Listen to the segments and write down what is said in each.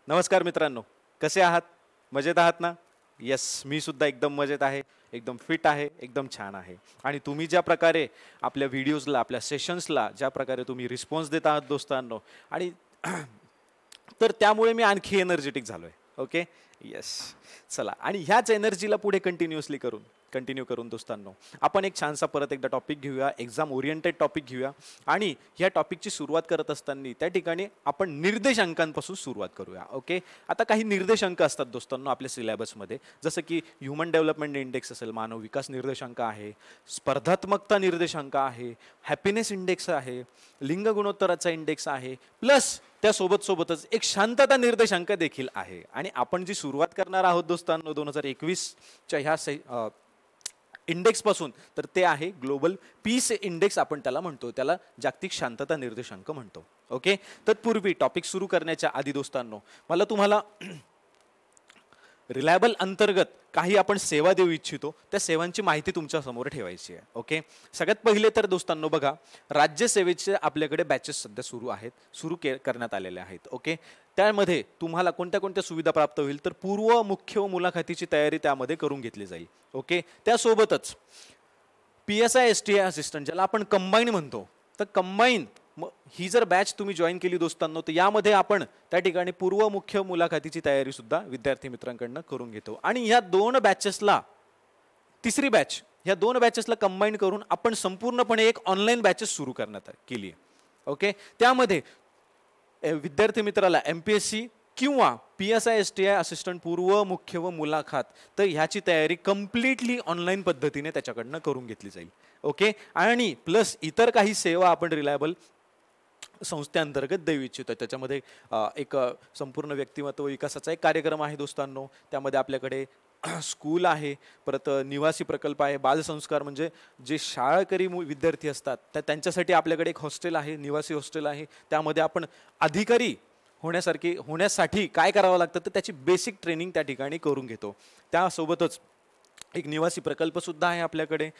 नमस्कार मित्रांनो, कसे आहात? मजेत आहात ना? येस, मी सुद्धा एकदम मजेत आहे, एकदम फिट आहे, एकदम छान आहे. आणि तुम्ही ज्या प्रकारे आपल्या व्हिडिओजला, आपल्या सेशन्सला ज्या प्रकारे तुम्ही रिस्पॉन्स देत आहात दोस्तांनो, आणि तर त्यामुळे मी आणखी एनर्जेटिक झालोय. Okay, yes. चला, आणि ह्याच एनर्जीला पुढे कंटिन्यू करून दोस्तांनो, आपण एक छानसा परत एकदा टॉपिक घेऊया, एक्झाम ओरिएंटेड टॉपिक घेऊया. आणि ह्या टॉपिकची सुरुवात करत असताना त्या ठिकाणी आपण निर्देशांकांपासून सुरुवात करूया. ओके, आता काही निर्देशांक असतात दोस्तांनो आपल्या सिलेबसमध्ये, जसं की ह्युमन डेव्हलपमेंट इंडेक्स असेल, मानव विकास निर्देशांक आहे, स्पर्धात्मकता निर्देशांक आहे, हॅपीनेस इंडेक्स आहे, लिंग गुणोत्तराचा इंडेक्स आहे, प्लस त्यासोबतच एक शांतता निर्देशांक देखील आहे. आणि आपण जी सुरुवात करणार आहोत दोस्तांनो 2021च्या ह्या इंडेक्स पासून, तर ते आहे ग्लोबल पीस इंडेक्स. आपण त्याला म्हणतो, त्याला जागतिक शांतता निर्देशांक म्हणतो. ओके, तत्पूर्वी टॉपिक सुरू करण्याच्या आधी दोस्तांनो, मला तुम्हाला रिलायबल अंतर्गत काही आपण सेवा देऊ इच्छितो, त्या सेवांची माहिती तुमच्या समोर ठेवायची आहे. ओके, सगळ्यात पहिले तर दोस्तांनो बघा, राज्यसेवेचे आपल्याकडे बॅचेस सध्या सुरू करण्यात आलेले आहेत. ओके, त्यामध्ये तुम्हाला कोणत्या कोणत्या सुविधा प्राप्त होईल, तर पूर्व मुख्य व मुलाखतीची तयारी त्यामध्ये करून घेतली जाईल. ओके, त्यासोबतच PSI STI असिस्टंट, ज्याला आपण कंबाईन म्हणतो, तर कंबाईन ही जर बॅच तुम्ही जॉईन केली दोस्तांनो, तर यामध्ये आपण त्या ठिकाणी पूर्व मुख्य मुलाखतीची तयारी सुद्धा विद्यार्थी मित्रांकडून करून घेतो. आणि ह्या दोन बॅचेसला, तिसरी बॅच, ह्या दोन बॅचेसला कंबाईन करून आपण संपूर्णपणे एक ऑनलाईन बॅचेस सुरू करण्यात केली आहे. ओके, त्यामध्ये विद्यार्थी मित्राला MPSC किंवा PSI STI असिस्टंट पूर्व मुख्य व मुलाखत, तर ह्याची तयारी कम्प्लिटली ऑनलाईन पद्धतीने त्याच्याकडनं करून घेतली जाईल. ओके, आणि प्लस इतर काही सेवा आपण रिलायबल संस्थेअंतर्गत देऊ इच्छितो. त्याच्यामध्ये एक संपूर्ण व्यक्तिमत्व विकासाचा एक कार्यक्रम आहे दोस्तांनो, त्यामध्ये आपल्याकडे स्कूल आहे, परत निवासी प्रकल्प आहे, बालसंस्कार म्हणजे जे शाळकरी विद्यार्थी असतात तर त्यांच्यासाठी आपल्याकडे एक हॉस्टेल आहे, निवासी हॉस्टेल आहे. त्यामध्ये आपण अधिकारी होण्यासाठी काय करावं लागतं, तर त्याची बेसिक ट्रेनिंग त्या ठिकाणी करून घेतो. त्यासोबतच एक निवासी प्रकल्प सुद्धा आहे आपल्याकडे.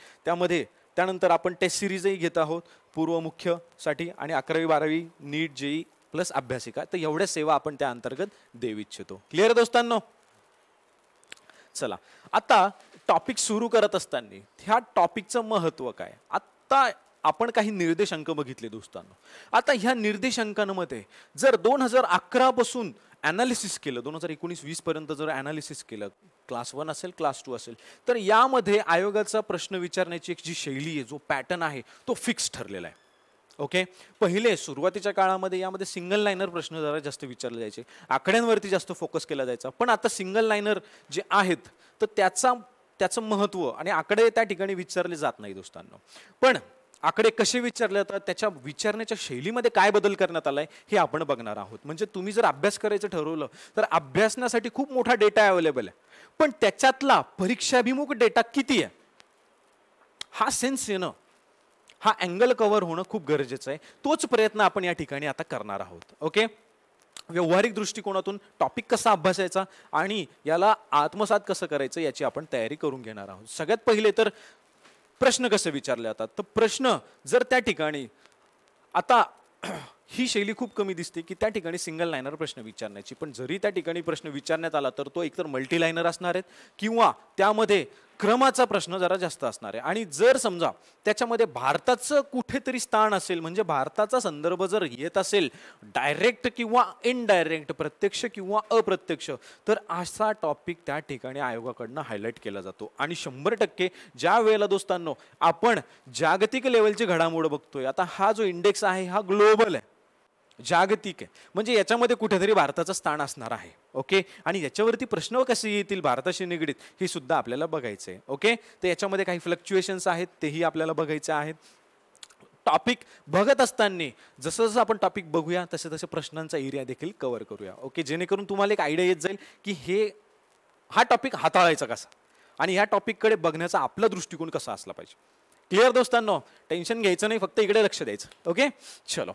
त्यानंतर आपण टेस्ट सिरीजही घेत आहोत पूर्व मुख्यसाठी, आणि 11वी 12वी नीट JEE प्लस अभ्यासिका, तर एवढ्या सेवा आपण त्या अंतर्गत देऊ इच्छितो. क्लिअर दोस्तांनो? चला, आता टॉपिक सुरू करत असताना ह्या टॉपिकचं महत्व काय, आता आपण काही निर्देशांक बघितले दोस्तांनो. आता ह्या निर्देशांकांमध्ये जर 2011 पासून ॲनालिसिस केलं, 2019-20 पर्यंत जर ॲनालिसिस केलं, क्लास 1 असेल, क्लास 2 असेल, तर यामध्ये आयोगाचा प्रश्न विचारण्याची एक जी शैली आहे, जो पॅटर्न आहे, तो फिक्स ठरलेला आहे. ओके, पहिले सुरुवातीच्या काळामध्ये यामध्ये सिंगल लाईनर प्रश्न जरा जास्त विचारले जायचे, आकड्यांवरती जास्त फोकस केला जायचा. पण आता सिंगल लाईनर जे आहेत, तर त्याचं महत्त्व आणि आकडे त्या ठिकाणी विचारले जात नाही दोस्तांनो. पण आकडे कसे विचारले जातात, त्याच्या विचारण्याच्या शैलीमध्ये काय बदल करण्यात आलाय, हे आपण बघणार आहोत. म्हणजे तुम्ही जर अभ्यास करायचं ठरवलं, तर अभ्यासण्यासाठी खूप मोठा डेटा अवेलेबल आहे, पण त्याच्यातला परीक्षाभिमुख डेटा किती आहे, हा सेन्स येणं, हा अँगल कव्हर होणं खूप गरजेचं आहे. तोच प्रयत्न आपण या ठिकाणी आता करणार आहोत. ओके, व्यावहारिक दृष्टिकोनातून टॉपिक कसा अभ्यासायचा आणि याला आत्मसात कसं करायचं, याची आपण तयारी करून घेणार आहोत. सगळ्यात पहिले तर प्रश्न कसे विचारले जातात, तर प्रश्न जर त्या ठिकाणी, आता ही शैली खूप कमी दिसते की त्या ठिकाणी सिंगल लाईनर प्रश्न विचारण्याची, पण जरी त्या ठिकाणी प्रश्न विचारण्यात आला तर तो एकतर मल्टी लाईनर असणार आहेत किंवा त्यामध्ये क्रमाचा प्रश्न जरा जास्त असणार आहे. आणि जर समजा त्याच्यामध्ये भारताचं कुठेतरी स्थान असेल, म्हणजे भारताचा संदर्भ जर येत असेल डायरेक्ट किंवा इनडायरेक्ट, प्रत्यक्ष किंवा अप्रत्यक्ष, तर असा टॉपिक त्या ठिकाणी आयोगाकडनं हायलाईट केला जातो. आणि 100% ज्या वेळेला दोस्तांनो आपण जागतिक लेवलची घडामोड बघतोय, आता हा जो इंडेक्स आहे हा ग्लोबल आहे, जागतिक आहे, म्हणजे याच्यामध्ये कुठेतरी भारताचं स्थान असणार आहे. ओके, आणि याच्यावरती प्रश्न कसे येतील भारताशी निगडीत, हे सुद्धा आपल्याला बघायचं आहे. ओके, तर याच्यामध्ये काही फ्लक्च्युएशन्स आहेत, तेही आपल्याला बघायचे आहेत. टॉपिक बघत असताना जसं जसं आपण टॉपिक बघूया, तसे तसे प्रश्नांचा एरिया देखील कव्हर करूया. ओके, जेणेकरून तुम्हाला एक आयडिया येत जाईल की हा टॉपिक हाताळायचा कसा आणि ह्या टॉपिककडे बघण्याचा आपला दृष्टिकोन कसा असला पाहिजे. क्लिअर दोस्तांनो? टेन्शन घ्यायचं नाही, फक्त इकडे लक्ष द्यायचं. ओके, चलो.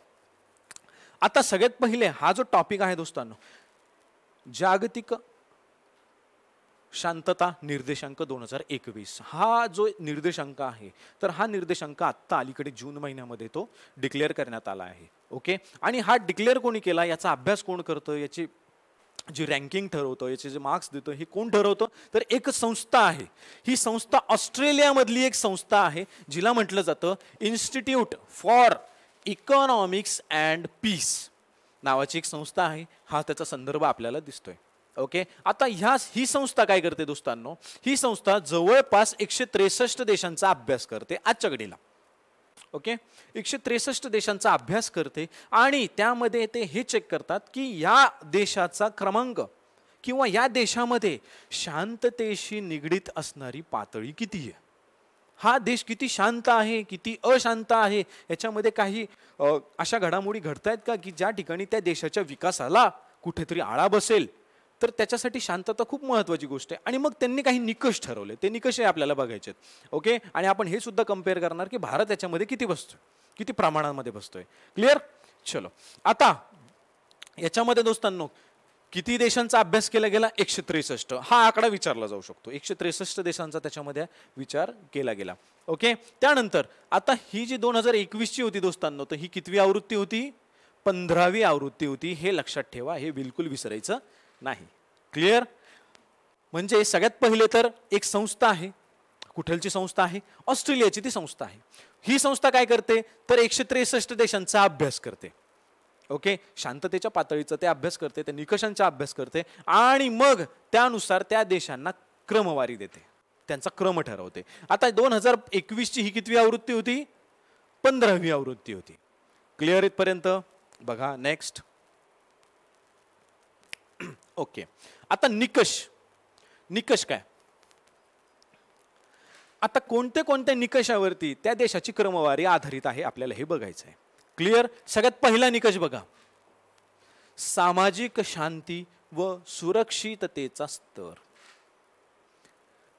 आता सगळ्यात पहिले हा जो टॉपिक आहे दोस्तांनो, जागतिक शांतता निर्देशांक 2021, हा जो निर्देशांक आहे, तर हा निर्देशांक आत्ता अलीकडे जून महिन्यामध्ये तो डिक्लेअर करण्यात आला आहे. ओके, आणि हा डिक्लेअर कोणी केला, याचा अभ्यास कोण करतं, याची जी रँकिंग ठरवतो, याचे जे मार्क्स देतो, हे कोण ठरवतं? तर एक संस्था आहे. ही संस्था ऑस्ट्रेलियामधली एक संस्था आहे, जिला म्हटलं जातं institute for economics and peace नावाची एक संस्था आहे. हा त्याचा संदर्भ आपल्याला दिसतोय. ओके, आता ही संस्था काय करते दोस्तांनो? ही संस्था जवळपास 163 देशांचा अभ्यास करते आजच्या घडीला. ओके, 163 देशांचा अभ्यास करते आणि त्यामध्ये ते हे चेक करतात की या देशाचा क्रमांक किंवा या देशामध्ये शांततेशी निगडीत असणारी पातळी किती आहे. हा देश किती शांत आहे, किती अशांत आहे, याच्यामध्ये काही अशा घडामोडी घडतायत का की ज्या ठिकाणी त्या देशाच्या विकासाला कुठेतरी आळा बसेल. तर त्याच्यासाठी शांतता खूप महत्त्वाची गोष्ट आहे. आणि मग त्यांनी काही निकष ठरवले, ते निकष आपल्याला बघायचे आहेत. ओके, आणि आपण हे सुद्धा कम्पेअर करणार की भारत याच्यामध्ये किती बसतोय, किती प्रमाणामध्ये बसतोय. क्लिअर? चलो, आता याच्यामध्ये दोस्तांनो किती देशांचा अभ्यास केला गेला? 163. हा आकडा विचारला जाऊ शकतो. 163 देशांचा त्याच्यामध्ये विचार केला गेला. ओके, त्यानंतर आता ही जी 2021 ची होती दोस्तांनो, तर ही कितवी आवृत्ती होती? 15वी आवृत्ती होती. हे लक्षात ठेवा, हे बिलकुल विसरायचं नाही. क्लिअर? म्हणजे सगळ्यात पहिले तर एक संस्था आहे. कुठलची संस्था आहे? ऑस्ट्रेलियाची ती संस्था आहे. ही संस्था काय करते? तर 163 देशांचा अभ्यास करते. ओके, शांततेच्या पातळीचा ते अभ्यास करते, त्या निकषांचा अभ्यास करते आणि मग त्यानुसार त्या देशांना क्रमवारी देते, त्यांचा क्रम ठरवते. आता 2021 ची ही कितवी आवृत्ती होती? 15वी आवृत्ती होती. क्लिअर इथपर्यंत? बघा नेक्स्ट. ओके, आता निकष काय? आता कोणते कोणत्या निकषावरती त्या देशाची क्रमवारी आधारित आहे आपल्याला हे बघायचं आहे. क्लिअर? सगळ्यात पहिला निकष बघा, सामाजिक शांती व सुरक्षिततेचा स्तर.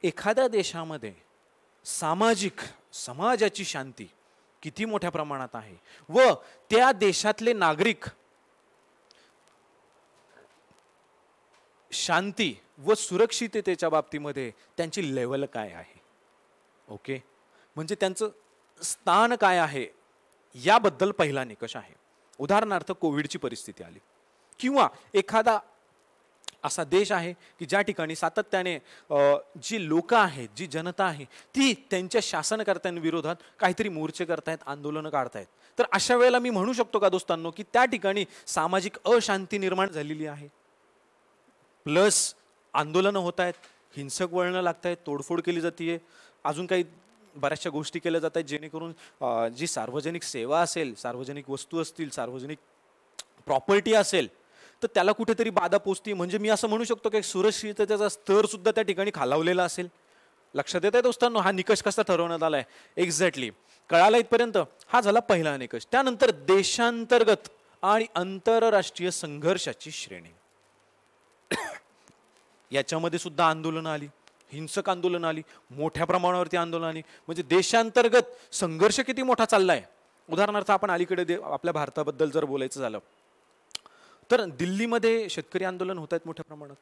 एखाद्या देशामध्ये समाजाची शांती किती मोठ्या प्रमाणात आहे व त्या देशातले नागरिक शांती व सुरक्षिततेच्या बाबतीमध्ये त्यांची लेवल काय आहे. ओके, म्हणजे त्यांचं स्थान काय आहे याबद्दल पहिला निकष आहे. उदाहरणार्थ कोविडची परिस्थिती आली किंवा एखादा असा देश आहे की ज्या ठिकाणी सातत्याने जी लोक आहेत, जी जनता आहे, ती त्यांच्या शासनकर्त्यांविरोधात काहीतरी मोर्चे करतायत, आंदोलनं काढतायत. तर अशा वेळेला मी म्हणू शकतो का दोस्तांनो की त्या ठिकाणी सामाजिक अशांती निर्माण झालेली आहे, प्लस आंदोलनं होत आहेत, हिंसक वळणं लागत आहेत, तोडफोड केली जाते, अजून काही बऱ्याचशा गोष्टी केल्या जात आहेत जेणेकरून जी सार्वजनिक सेवा असेल, सार्वजनिक वस्तू असतील, सार्वजनिक प्रॉपर्टी असेल, तर त्याला कुठेतरी बाधा पोचते. म्हणजे मी असं म्हणू शकतो की सुरक्षिततेचा स्तर सुद्धा त्या ठिकाणी खालावलेला असेल. लक्षात येत आहे दोस्तांनो हा निकष कसा ठरवण्यात आलाय? एक्झॅक्टली कळाला इथपर्यंत? हा झाला पहिला निकष. त्यानंतर देशांतर्गत आणि आंतरराष्ट्रीय संघर्षाची श्रेणी. याच्यामध्ये सुद्धा आंदोलनं आली, हिंसक आंदोलन आली, मोठ्या प्रमाणावरती आंदोलन आली. म्हणजे देशांतर्गत संघर्ष किती मोठा चाललाय. उदाहरणार्थ आपण अलीकडे आपल्या भारताबद्दल जर बोलायचं झालं तर दिल्लीमध्ये शेतकरी आंदोलन होत आहेत, मोठ्या प्रमाणात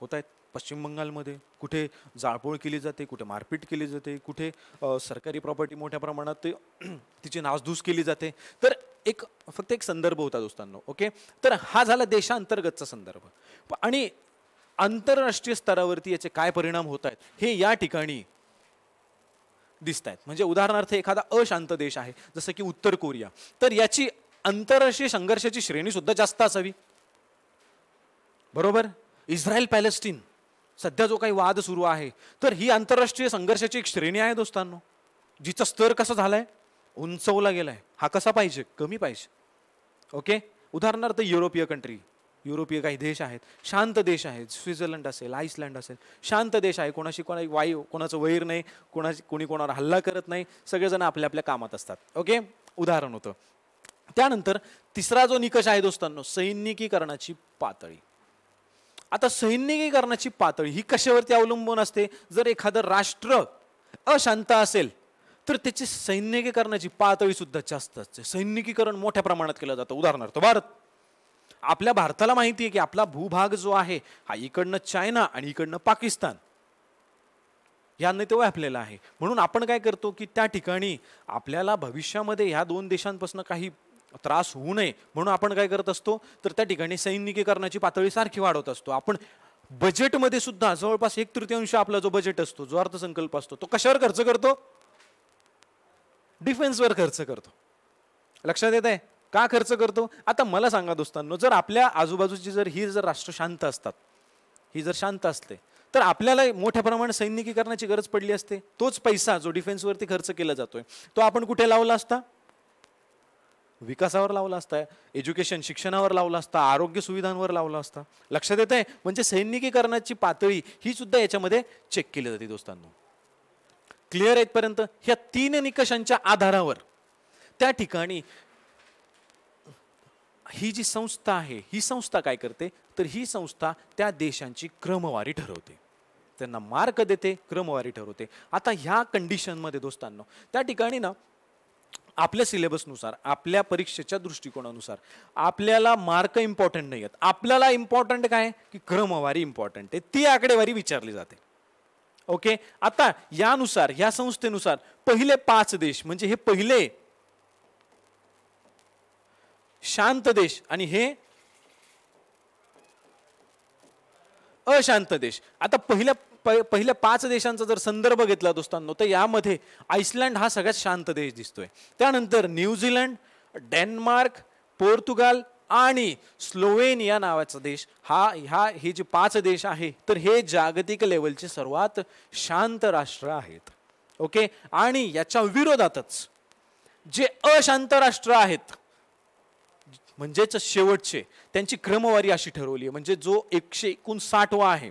होत आहेत. पश्चिम बंगालमध्ये कुठे जाळपोळ केली जाते, कुठे मारपीट केली जाते, कुठे सरकारी प्रॉपर्टी मोठ्या प्रमाणात तिची नासधूस केली जाते. तर फक्त एक संदर्भ होता दोस्तांनो. ओके, तर हा झाला देशांतर्गतचा संदर्भ. आणि आंतरराष्ट्रीय स्तरावरती याचे काय परिणाम होत आहेत हे या ठिकाणी दिसत आहेत. म्हणजे उदाहरणार्थ एखादा अशांत देश आहे जसं की उत्तर कोरिया, तर याची आंतरराष्ट्रीय संघर्षाची श्रेणी सुद्धा जास्त असावी. बरोबर? इस्रायल पॅलेस्टीन सध्या जो काही वाद सुरू आहे, तर ही आंतरराष्ट्रीय संघर्षाची एक श्रेणी आहे दोस्तांनो, जिचा स्तर कसा झालाय? उंचवला गेलाय. हा कसा पाहिजे? कमी पाहिजे. ओके, उदाहरणार्थ युरोपीय कंट्री, युरोपीय काही देश आहेत, शांत देश आहेत, स्वित्झर्लंड असेल, आईसलँड असेल, शांत देश आहे, कोणाशी कोणाचं वैर नाही, कोणी कोणावर हल्ला करत नाही, सगळेजण आपल्या आपल्या कामात असतात. ओके, उदाहरण होतं. त्यानंतर तिसरा जो निकष आहे दोस्तांनो, सैनिकीकरणाची पातळी. आता सैनिकीकरणाची पातळी ही कशावरती अवलंबून असते? जर एखादं राष्ट्र अशांत असेल तर त्याची सैनिकीकरणाची पातळी सुद्धा जास्त असते. सैनिकीकरण मोठ्या प्रमाणात केलं जातं. उदाहरणार्थ भारत. आपल्या भारताला माहिती आहे की आपला भूभाग जो आहे हा इकडनं चायना आणि इकडनं पाकिस्तान यांनी तो व्यापलेला आहे. म्हणून आपण काय करतो की त्या ठिकाणी आपल्याला भविष्यामध्ये ह्या दोन देशांपासून काही त्रास होऊ नये म्हणून आपण काय करत असतो, तर त्या ठिकाणी सैनिकीकरणाची पातळी सारखी वाढवत असतो. आपण बजेटमध्ये सुद्धा जवळपास 1/3 आपला जो बजेट असतो, जो अर्थसंकल्प असतो, तो कशावर खर्च करतो? डिफेन्सवर खर्च करतो. लक्षात येत आहे का खर्च करतो? आता मला सांगा दोस्तांनो, जर आपल्या आजूबाजूची जर राष्ट्र शांत असतात, ही जर शांत असते, तर आपल्याला मोठ्या प्रमाणात सैनिकीकरणाची गरज पडली असते. तोच पैसा जो डिफेन्सवरती खर्च केला जातोय, तो आपण कुठे लावला असता? विकासावर लावला असता, एज्युकेशन शिक्षणावर लावला असता, आरोग्य सुविधांवर लावला असता. लक्षात येत आहे? म्हणजे सैनिकीकरणाची पातळी ही सुद्धा याच्यामध्ये चेक केली जाते दोस्तांनो. क्लिअर आहे इथपर्यंत? ह्या 3 निकषांच्या आधारावर त्या ठिकाणी ही जी संस्था आहे, ही संस्था काय करते, तर ही संस्था त्या देशांची क्रमवारी ठरवते, त्यांना मार्क देते, क्रमवारी ठरवते. आता ह्या कंडिशनमध्ये दोस्तांनो त्या ठिकाणी ना आपल्या सिलेबसनुसार, आपल्या परीक्षेच्या दृष्टिकोनानुसार आपल्याला मार्क इम्पॉर्टंट नाही आहेत. आपल्याला इम्पॉर्टंट काय की क्रमवारी इम्पॉर्टंट आहे, ती आकडेवारी विचारली जाते. ओके, आता यानुसार, या संस्थेनुसार पहिले 5 देश म्हणजे हे पहिले शांत देश आणि हे अशांत देश. आता पहिल्या 5 देशांचा जर संदर्भ घेतला दोस्तांनो, तर यामध्ये आइसलँड हा सगळ्यात शांत देश दिसतोय. त्यानंतर न्यूझीलंड, डेन्मार्क, पोर्तुगाल आणि स्लोवेनिया नावाचा देश, हे जे 5 देश आहे, तर हे जागतिक लेवलचे सर्वात शांत राष्ट्र आहेत. ओके, आणि याच्या विरोधातच जे अशांत राष्ट्र आहेत, म्हणजेच शेवटचे, त्यांची क्रमवारी अशी ठरवली आहे. म्हणजे जो 159वा आहे,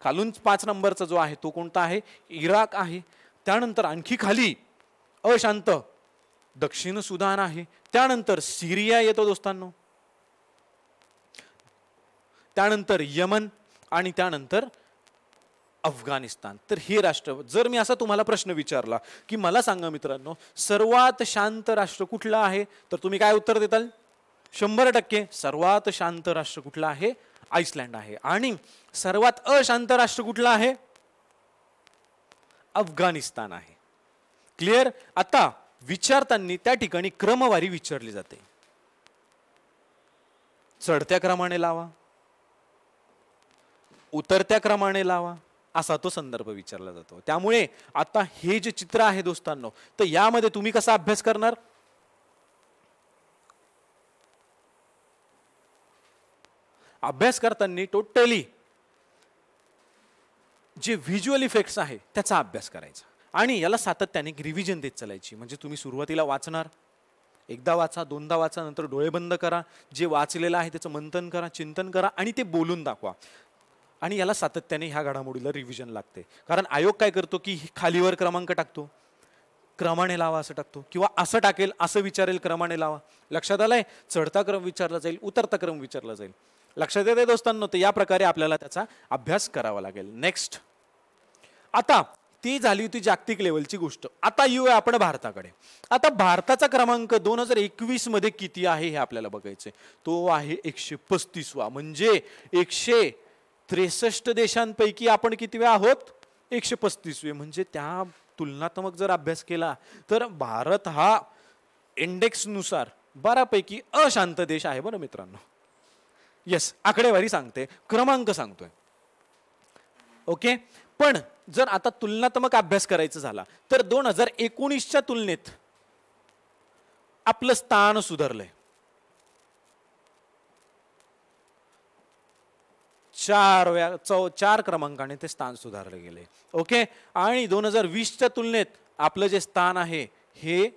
खालून 5 नंबरचा जो आहे तो कोणता आहे? इराक आहे. त्यानंतर आणखी खाली अशांत दक्षिण सुदान आहे. त्यानंतर सिरिया येतो दोस्तांनो, त्यानंतर यमन आणि त्यानंतर अफगाणिस्तान. तर हे राष्ट्र, जर मी असा तुम्हाला प्रश्न विचारला की मला सांगा मित्रांनो, सर्वात शांत राष्ट्र कुठलं आहे, तर तुम्ही काय उत्तर देताल? 100% सर्वात शांत राष्ट्र कुठलं आहे? आइसलँड आहे. आणि सर्वात अशांत राष्ट्र कुठलं आहे? अफगाणिस्तान आहे. क्लिअर? आता विचारताना त्या ठिकाणी क्रमवारी विचारली जाते. चढत्या क्रमाने लावा, उतरत्या क्रमाने लावा, असा तो संदर्भ विचारला जातो. त्यामुळे आता हे जे चित्र आहे दोस्तांनो, तर यामध्ये तुम्ही कसा अभ्यास करणार? अभ्यास करताना टोटली जे व्हिज्युअल इफेक्ट्स आहे त्याचा अभ्यास करायचा आणि याला सातत्याने रिव्हिजन देत चालायची. म्हणजे तुम्ही सुरुवातीला वाचणार, एकदा वाचा, दोनदा वाचा, नंतर डोळे बंद करा, जे वाचलेलं आहे त्याचं मंथन करा, चिंतन करा आणि ते बोलून दाखवा. आणि याला सातत्याने ह्या घडामोडीला रिव्हिजन लागते. कारण आयोग काय करतो की खालीवर क्रमांक टाकतो, क्रमाने लावा असं टाकतो, किंवा असं टाकेल, असं विचारेल, क्रमाने लावा. लक्षात आलंय? चढता क्रम विचारला जाईल, उतरता क्रम विचारला जाईल. लक्षात येते दोस्तांनो? तर या प्रकारे आपल्याला त्याचा अभ्यास करावा लागेल. नेक्स्ट, आता ती झाली होती जागतिक लेवलची गोष्ट. आता येऊया आपण भारताकडे. आता भारताचा क्रमांक 2021 मध्ये किती आहे हे आपल्याला बघायचंय. तो आहे 135वा. म्हणजे 163 देशांपैकी आपण कितवे आहोत? 135वे. म्हणजे त्या तुलनात्मक जर अभ्यास केला तर भारत हा इंडेक्स नुसार बऱ्यापैकी अशांत देश आहे बरं मित्रांनो. येस, आकडेवारी सांगते, क्रमांक सांगतोय. ओके, पण जर आता तुलनात्मक अभ्यास करायचा झाला तर 2019च्या तुलनेत आपलं स्थान सुधारलंय. 4 क्रमांकाने ते स्थान सुधारले गेले. ओके, आणि 2020च्या तुलनेत आपलं जे स्थान आहे हे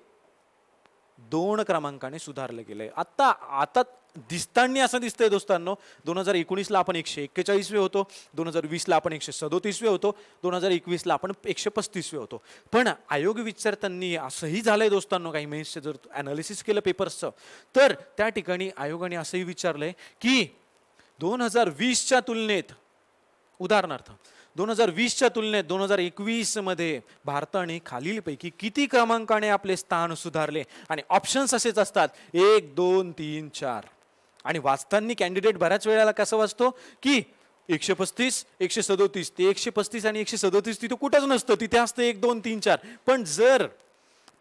2 क्रमांकाने सुधारले गेले. आता दिसताना असं दिसतंय दोस्तांनो, 2019ला आपण 141वे होतो, 2020ला आपण 137वे होतो, 2021ला आपण 135वे होतो. पण आयोग विचारताना असंही झालंय दोस्तांनो, काही मेन्सचं जर अनालिसिस केलं पेपर्सचं, तर त्या ठिकाणी आयोगाने असंही विचारलंय की 2020च्या तुलनेत, उदाहरणार्थ 2020च्या तुलनेत 2021 मध्ये भारताने खालीलपैकी किती क्रमांकाने आपले स्थान सुधारले. आणि ऑप्शन्स असेच असतात 1, 2, 3, 4. आणि वाचताना कॅन्डिडेट बऱ्याच वेळेला कसं वाचतो की 135, 137, ते 135 आणि 137 तिथे कुठंच नसतं, तिथे असतं 1, 2, 3, 4. पण जर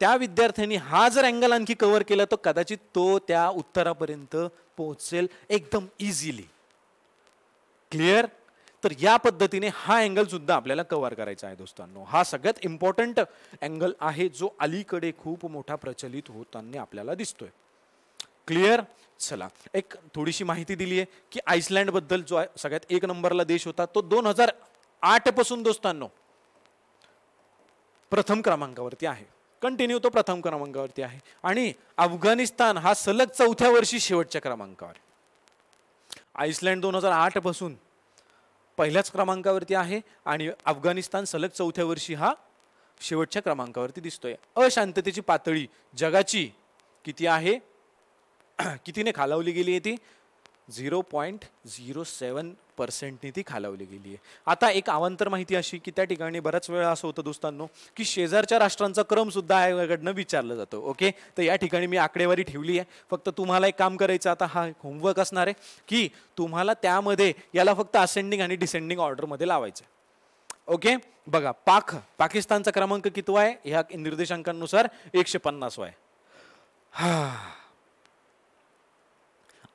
त्या विद्यार्थ्यांनी हा जर अँगल आणखी कव्हर केला तर कदाचित तो त्या उत्तरापर्यंत पोहोचेल एकदम इझिली. क्लिअर? तर या पद्धतीने हा अँगल सुद्धा आपल्याला कव्हर करायचा आहे दोस्तांनो. हा सगळ्यात इम्पॉर्टंट अँगल आहे जो अलीकडे खूप मोठा प्रचलित होताना आपल्याला दिसतोय. क्लिअर? चला, एक थोडीशी माहिती दिली आहे की आइसलँड बद्दल, जो सगळ्यात एक नंबरला देश होता तो 2008 पासून दोस्तांनो प्रथम क्रमांकावरती आहे. कंटिन्यू तो प्रथम क्रमांकावरती आहे. आणि अफगाणिस्तान हा सलग 4थ्या वर्षी शेवटच्या क्रमांकावर. आइसलँड 2008 पासून पहिल्याच क्रमांकावरती आहे आणि अफगाणिस्तान सलग 4थ्या वर्षी हा शेवटच्या क्रमांकावरती दिसतोय. अशांततेची पातळी जगाची किती आहे, कितीने खालावली गेली आहे ती 0.07% ती खालावली गेली आहे. आता एक अवांतर माहिती अशी की त्या ठिकाणी बऱ्याच वेळा असं होतं दोस्तांनो की शेजारच्या राष्ट्रांचा क्रम सुद्धा आयोगाकडनं विचारलं जातं. ओके, तर या ठिकाणी मी आकडेवारी ठेवली आहे. फक्त तुम्हाला एक काम करायचं, आता हा होमवर्क असणार आहे की तुम्हाला त्यामध्ये याला फक्त असेंडिंग आणि डिसेंडिंग ऑर्डरमध्ये लावायचं. ओके, बघा पाकिस्तानचा क्रमांक कितवा आहे ह्या निर्देशांकानुसार 150 आहे.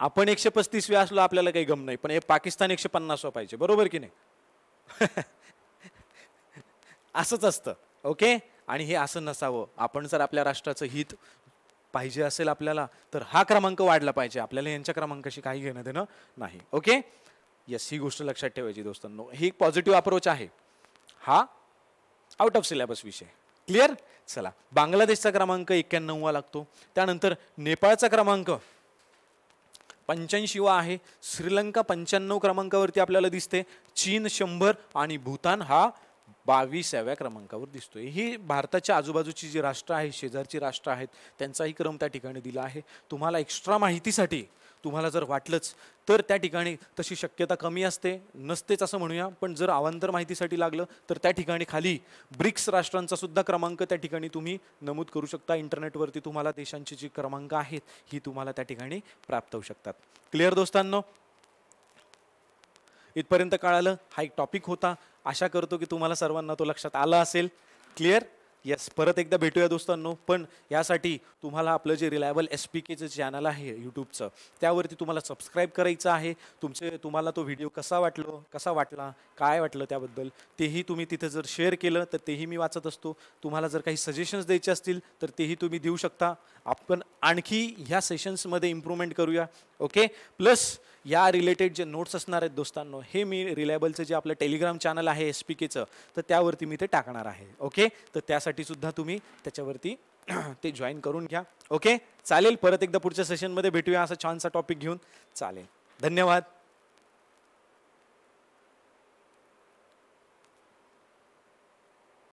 आपण 135 असलो आपल्याला काही गम नाही, पण हे पाकिस्तान 150 पाहिजे, बरोबर की नाही? असंच असतं. ओके, आणि हे असं नसावं. आपण जर आपल्या राष्ट्राचं हित पाहिजे असेल आपल्याला तर हा क्रमांक वाढला पाहिजे. आपल्याला यांच्या क्रमांकाशी काही घेणं देणं नाही. ओके, यस, ही गोष्ट लक्षात ठेवायची दोस्तांनो. ही एक पॉझिटिव्ह अप्रोच आहे. हा आउट ऑफ सिलेबस विषय. क्लिअर? चला, बांगलादेशचा क्रमांक 91 लागतो. त्यानंतर नेपाळचा क्रमांक 85 आहे. श्रीलंका 95 क्रमांकावरती आपल्याला दिसते. चीन 100 आणि भूतान हा 22व्या क्रमांकावर दिसतोय. ही भारताच्या आजूबाजूची जी राष्ट्र आहेत, शेजारची राष्ट्र आहेत, त्यांचाही क्रम त्या ठिकाणी दिला आहे. तुम्हाला एक्स्ट्रा माहितीसाठी तुम्हाला जर वाटलंच तर त्या ठिकाणी तशी शक्यता कमी असते, नसतेच असं म्हणूया, पण जर अवांतर माहितीसाठी लागलं तर त्या ठिकाणी खाली ब्रिक्स राष्ट्रांचा सुद्धा क्रमांक त्या ठिकाणी तुम्ही नमूद करू शकता. इंटरनेटवरती तुम्हाला देशांची जी क्रमांक आहेत ही तुम्हाला त्या ठिकाणी प्राप्त होऊ शकतात. क्लिअर दोस्तांनो? इथपर्यंत कळालं? हा एक टॉपिक होता. आशा करतो की तुम्हाला सर्वांना तो लक्षात आला असेल. क्लिअर? यस, परत एकदा भेटूया दोस्तांनो. पण यासाठी तुम्हाला आपलं जे रिलायबल SPKचं चॅनल आहे यूट्यूबचं, त्यावरती तुम्हाला सबस्क्राईब करायचं आहे. तुम्हाला तो व्हिडिओ कसा वाटला, काय वाटलं त्याबद्दल तेही तुम्ही तिथे जर शेअर केलं तर तेही मी वाचत असतो. तुम्हाला जर काही सजेशन्स द्यायचे असतील तर तेही तुम्ही देऊ शकता. आपण आणखी ह्या सेशन्समध्ये इम्प्रूव्हमेंट करूया. ओके, प्लस या रिलेटेड जे नोट्स असणार आहेत दोस्तांनो, हे मी रिलायबलचं जे आपलं टेलिग्राम चॅनल आहे SPKचं, तर त्यावरती मी ते टाकणार आहे. ओके, तर त्यासाठी सुद्धा तुम्ही त्याच्यावरती ते जॉईन करून घ्या. ओके, चालेल. परत एकदा पुढच्या सेशनमध्ये भेटूया असा छानसा टॉपिक घेऊन. चालेल, धन्यवाद.